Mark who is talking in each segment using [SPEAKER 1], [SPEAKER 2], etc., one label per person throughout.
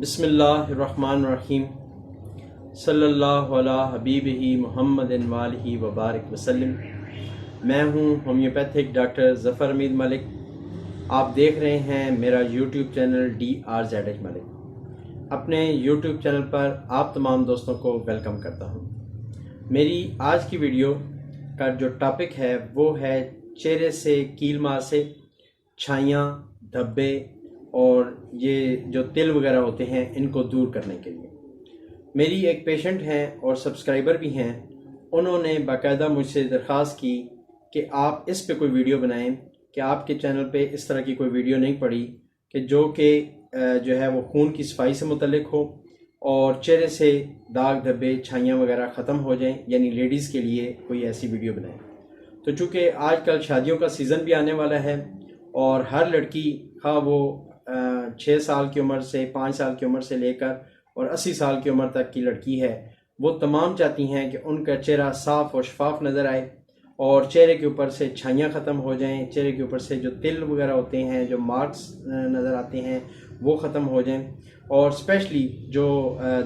[SPEAKER 1] बिस्मिल्लाहिर्रहमानिर्रहीम सल्लल्लाहु अला हबीबिही मुहम्मदिन वालिही वबारिक वसल्लम। मैं हूँ होम्योपैथिक डॉक्टर ज़फ़र हमीद मलिक। आप देख रहे हैं मेरा यूट्यूब चैनल Drzhmalik। अपने यूट्यूब चैनल पर आप तमाम दोस्तों को वेलकम करता हूँ। मेरी आज की वीडियो का जो टॉपिक है वो है चेहरे से कील मार से छाइयाँ, धब्बे और ये जो तिल वगैरह होते हैं इनको दूर करने के लिए। मेरी एक पेशेंट हैं और सब्सक्राइबर भी हैं, उन्होंने बाकायदा मुझसे दरख्वास्त की कि आप इस पे कोई वीडियो बनाएं कि आपके चैनल पे इस तरह की कोई वीडियो नहीं पड़ी कि जो है वो खून की सफाई से मुतल्लिक हो और चेहरे से दाग धब्बे छाइयाँ वगैरह ख़त्म हो जाएं, यानी लेडीज़ के लिए कोई ऐसी वीडियो बनाएं। तो चूँकि आजकल शादियों का सीज़न भी आने वाला है और हर लड़की खा वो 6 साल की उम्र से 5 साल की उम्र से लेकर और 80 साल की उम्र तक की लड़की है, वो तमाम चाहती हैं कि उनका चेहरा साफ़ और शफाफ नज़र आए और चेहरे के ऊपर से छाइयाँ ख़त्म हो जाएं, चेहरे के ऊपर से जो तिल वगैरह होते हैं, जो मार्क्स नज़र आते हैं वो ख़त्म हो जाएं और स्पेशली जो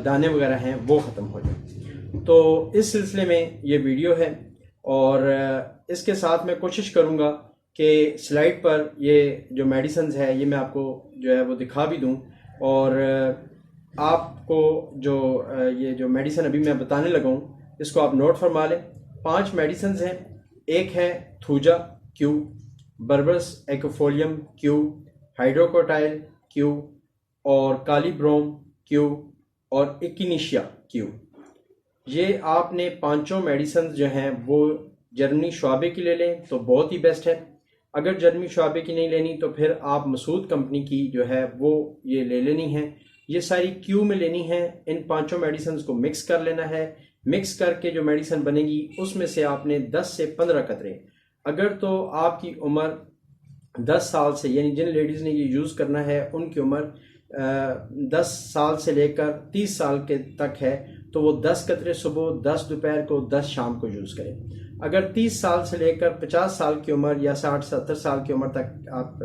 [SPEAKER 1] दाने वगैरह हैं वो ख़त्म हो जाएं। तो इस सिलसिले में ये वीडियो है और इसके साथ मैं कोशिश करूँगा कि स्लाइड पर ये जो मेडिसिन्स है ये मैं आपको जो है वो दिखा भी दूं और आपको जो ये जो मेडिसिन अभी मैं बताने लगा हूँ इसको आप नोट फरमा लें। 5 मेडिसिन्स हैं। एक है thuja Q, berberis aquifolium Q, hydrocotyle Q और कालीब्रोम क्यू और इकिनीशिया क्यू। ये आपने पांचों मेडिसिन जो हैं वो जर्मनी शुआबे की ले लें तो बहुत ही बेस्ट है। अगर जर्मनी शुआबे की नहीं लेनी तो फिर आप मसूद कंपनी की जो है वो ये ले लेनी है। ये सारी क्यू में लेनी है। इन पांचों मेडिसिन को मिक्स कर लेना है। मिक्स करके जो मेडिसिन बनेगी उसमें से आपने 10 से 15 कतरे, अगर तो आपकी उम्र 10 साल से, यानी जिन लेडीज़ ने ये यूज़ करना है उनकी उम्र 10 साल से लेकर 30 साल के तक है तो वो 10 कतरे सुबह, 10 दोपहर को, 10 शाम को यूज़ करें। अगर 30 साल से लेकर 50 साल की उम्र या 60-70 साल की उम्र तक आप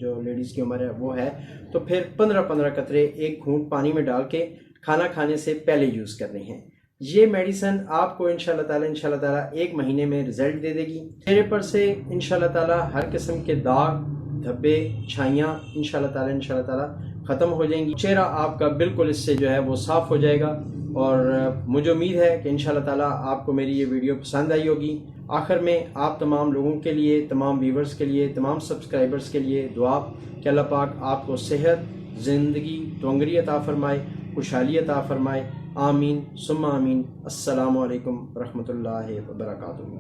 [SPEAKER 1] जो लेडीज़ की उम्र है वो है तो फिर 15-15 कतरे एक घूंट पानी में डाल के खाना खाने से पहले यूज़ करने हैं। ये मेडिसिन आपको इंशाल्लाह ताला 1 महीने में रिजल्ट दे देगी। चेहरे पर से इंशाल्लाह ताला हर किस्म के दाग धब्बे छाइयाँ इंशाल्लाह ताला ख़त्म हो जाएंगी। चेहरा आपका बिल्कुल इससे जो है वो साफ़ हो जाएगा और मुझे उम्मीद है कि इंशाल्लाह ताला आपको मेरी ये वीडियो पसंद आई होगी। आखिर में आप तमाम लोगों के लिए, तमाम व्यूवर्स के लिए, तमाम सब्सक्राइबर्स के लिए दुआ कि अल्लाह पाक आपको सेहत, ज़िंदगी, तवंगरी अता फरमाए, खुशहाली अता फरमाए। आमीन सुम्मा आमीन। अस्सलामु अलैकुम रहमतुल्लाहि व बरकातुहू।